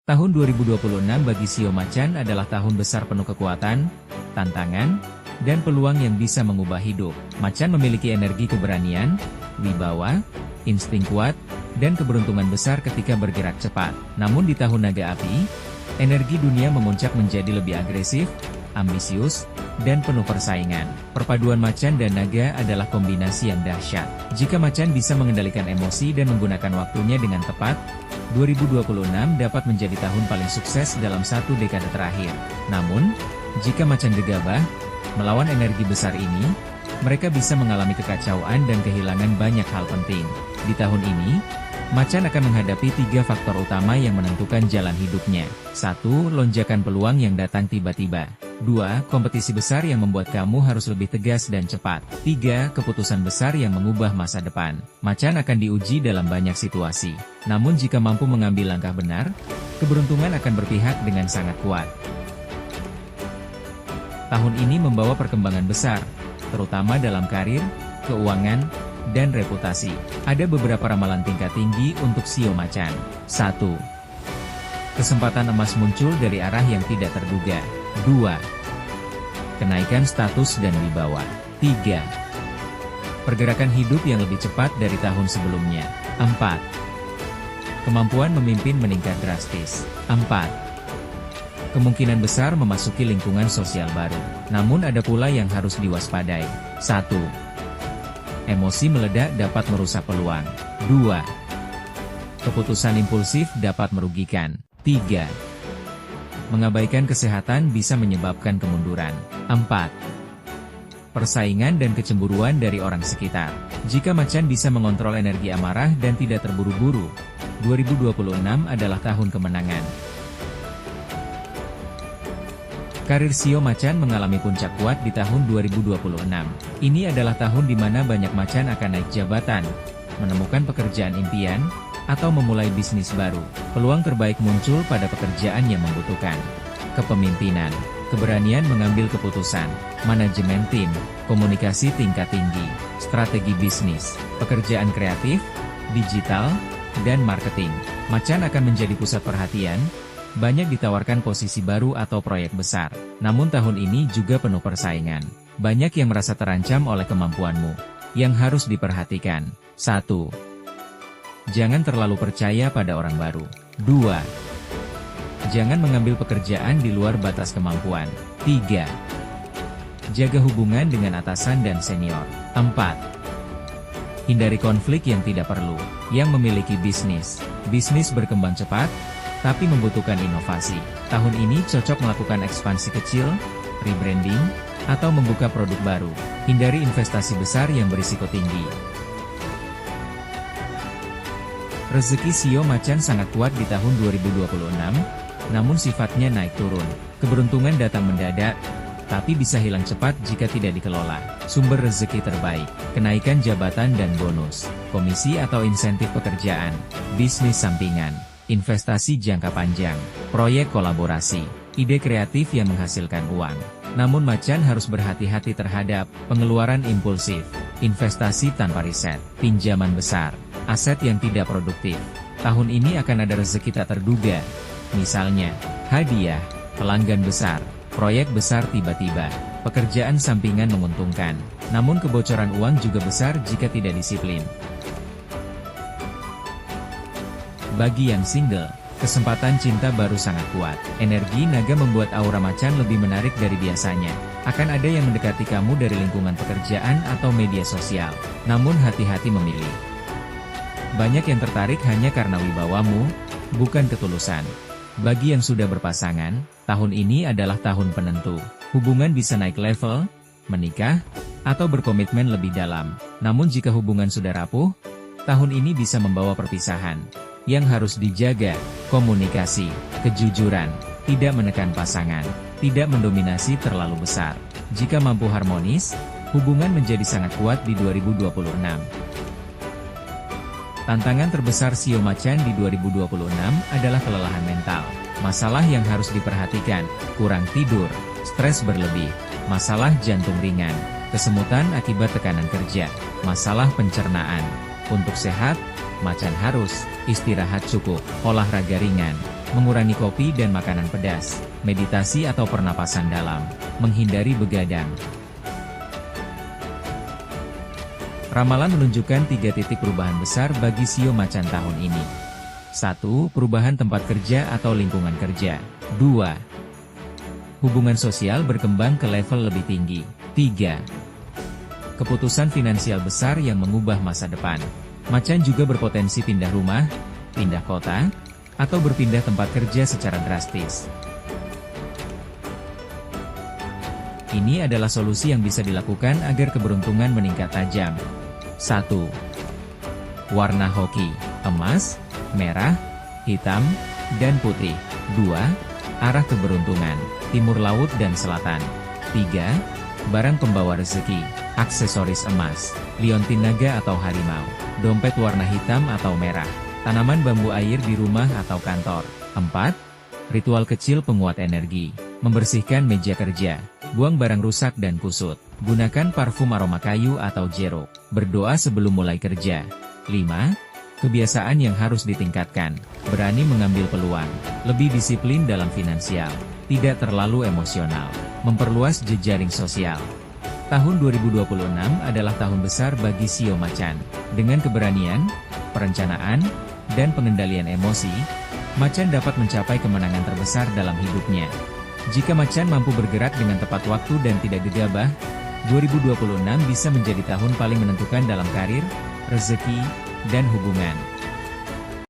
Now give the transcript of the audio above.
Tahun 2026 bagi Shio Macan adalah tahun besar penuh kekuatan, tantangan, dan peluang yang bisa mengubah hidup. Macan memiliki energi keberanian, wibawa, insting kuat, dan keberuntungan besar ketika bergerak cepat. Namun di tahun naga api, energi dunia memuncak menjadi lebih agresif, ambisius, dan penuh persaingan. Perpaduan macan dan naga adalah kombinasi yang dahsyat. Jika macan bisa mengendalikan emosi dan menggunakan waktunya dengan tepat, 2026 dapat menjadi tahun paling sukses dalam satu dekade terakhir. Namun, jika macan gegabah melawan energi besar ini, mereka bisa mengalami kekacauan dan kehilangan banyak hal penting. Di tahun ini, macan akan menghadapi 3 faktor utama yang menentukan jalan hidupnya. 1. Lonjakan peluang yang datang tiba-tiba. 2. Kompetisi besar yang membuat kamu harus lebih tegas dan cepat. 3. Keputusan besar yang mengubah masa depan. Macan akan diuji dalam banyak situasi. Namun jika mampu mengambil langkah benar, keberuntungan akan berpihak dengan sangat kuat. Tahun ini membawa perkembangan besar, terutama dalam karir, keuangan, dan reputasi. Ada beberapa ramalan tingkat tinggi untuk Shio Macan. 1. Kesempatan emas muncul dari arah yang tidak terduga. 2. Kenaikan status dan wibawa. 3. Pergerakan hidup yang lebih cepat dari tahun sebelumnya. 4. Kemampuan memimpin meningkat drastis. 4. Kemungkinan besar memasuki lingkungan sosial baru. Namun ada pula yang harus diwaspadai. 1. Emosi meledak dapat merusak peluang. 2. Keputusan impulsif dapat merugikan. 3. Mengabaikan kesehatan bisa menyebabkan kemunduran. 4. Persaingan dan kecemburuan dari orang sekitar. Jika macan bisa mengontrol energi amarah dan tidak terburu-buru, 2026 adalah tahun kemenangan. Karir Shio Macan mengalami puncak kuat di tahun 2026. Ini adalah tahun di mana banyak macan akan naik jabatan, menemukan pekerjaan impian, atau memulai bisnis baru. Peluang terbaik muncul pada pekerjaan yang membutuhkan kepemimpinan, keberanian mengambil keputusan, manajemen tim, komunikasi tingkat tinggi, strategi bisnis, pekerjaan kreatif, digital, dan marketing. Macan akan menjadi pusat perhatian, banyak ditawarkan posisi baru atau proyek besar. Namun tahun ini juga penuh persaingan. Banyak yang merasa terancam oleh kemampuanmu, yang harus diperhatikan. 1. Jangan terlalu percaya pada orang baru. 2. Jangan mengambil pekerjaan di luar batas kemampuan. 3. Jaga hubungan dengan atasan dan senior. 4. Hindari konflik yang tidak perlu. Yang memiliki bisnis berkembang cepat, tapi membutuhkan inovasi. Tahun ini cocok melakukan ekspansi kecil, rebranding, atau membuka produk baru. Hindari investasi besar yang berisiko tinggi. Rezeki Shio Macan sangat kuat di tahun 2026, namun sifatnya naik turun. Keberuntungan datang mendadak, tapi bisa hilang cepat jika tidak dikelola. Sumber rezeki terbaik, kenaikan jabatan dan bonus, komisi atau insentif pekerjaan, bisnis sampingan, investasi jangka panjang, proyek kolaborasi, ide kreatif yang menghasilkan uang. Namun macan harus berhati-hati terhadap pengeluaran impulsif, investasi tanpa riset, pinjaman besar, aset yang tidak produktif. Tahun ini akan ada rezeki tak terduga, misalnya hadiah, pelanggan besar, proyek besar tiba-tiba, pekerjaan sampingan menguntungkan. Namun kebocoran uang juga besar jika tidak disiplin. Bagi yang single, kesempatan cinta baru sangat kuat. Energi naga membuat aura macan lebih menarik dari biasanya. Akan ada yang mendekati kamu dari lingkungan pekerjaan atau media sosial. Namun hati-hati memilih. Banyak yang tertarik hanya karena wibawamu, bukan ketulusan. Bagi yang sudah berpasangan, tahun ini adalah tahun penentu. Hubungan bisa naik level, menikah, atau berkomitmen lebih dalam. Namun jika hubungan sudah rapuh, tahun ini bisa membawa perpisahan. Yang harus dijaga, komunikasi, kejujuran, tidak menekan pasangan, tidak mendominasi terlalu besar. Jika mampu harmonis, hubungan menjadi sangat kuat di 2026. Tantangan terbesar Shio Macan di 2026 adalah kelelahan mental. Masalah yang harus diperhatikan, kurang tidur, stres berlebih, masalah jantung ringan, kesemutan akibat tekanan kerja, masalah pencernaan. Untuk sehat, macan harus istirahat cukup, olahraga ringan, mengurangi kopi dan makanan pedas, meditasi atau pernapasan dalam, menghindari begadang. Ramalan menunjukkan 3 titik perubahan besar bagi Shio Macan tahun ini. 1. Perubahan tempat kerja atau lingkungan kerja. 2. Hubungan sosial berkembang ke level lebih tinggi. 3. Keputusan finansial besar yang mengubah masa depan. Macan juga berpotensi pindah rumah, pindah kota, atau berpindah tempat kerja secara drastis. Ini adalah solusi yang bisa dilakukan agar keberuntungan meningkat tajam. 1. Warna hoki, emas, merah, hitam, dan putih. 2. Arah keberuntungan, timur laut dan selatan. 3. Barang pembawa rezeki, aksesoris emas, liontin naga atau harimau, dompet warna hitam atau merah, tanaman bambu air di rumah atau kantor. 4. Ritual kecil penguat energi, membersihkan meja kerja, buang barang rusak dan kusut, gunakan parfum aroma kayu atau jeruk, berdoa sebelum mulai kerja. 5. Kebiasaan yang harus ditingkatkan, berani mengambil peluang, lebih disiplin dalam finansial, tidak terlalu emosional, memperluas jejaring sosial. Tahun 2026 adalah tahun besar bagi Shio Macan. Dengan keberanian, perencanaan, dan pengendalian emosi, Macan dapat mencapai kemenangan terbesar dalam hidupnya. Jika Macan mampu bergerak dengan tepat waktu dan tidak gegabah, 2026 bisa menjadi tahun paling menentukan dalam karir, rezeki, dan hubungan.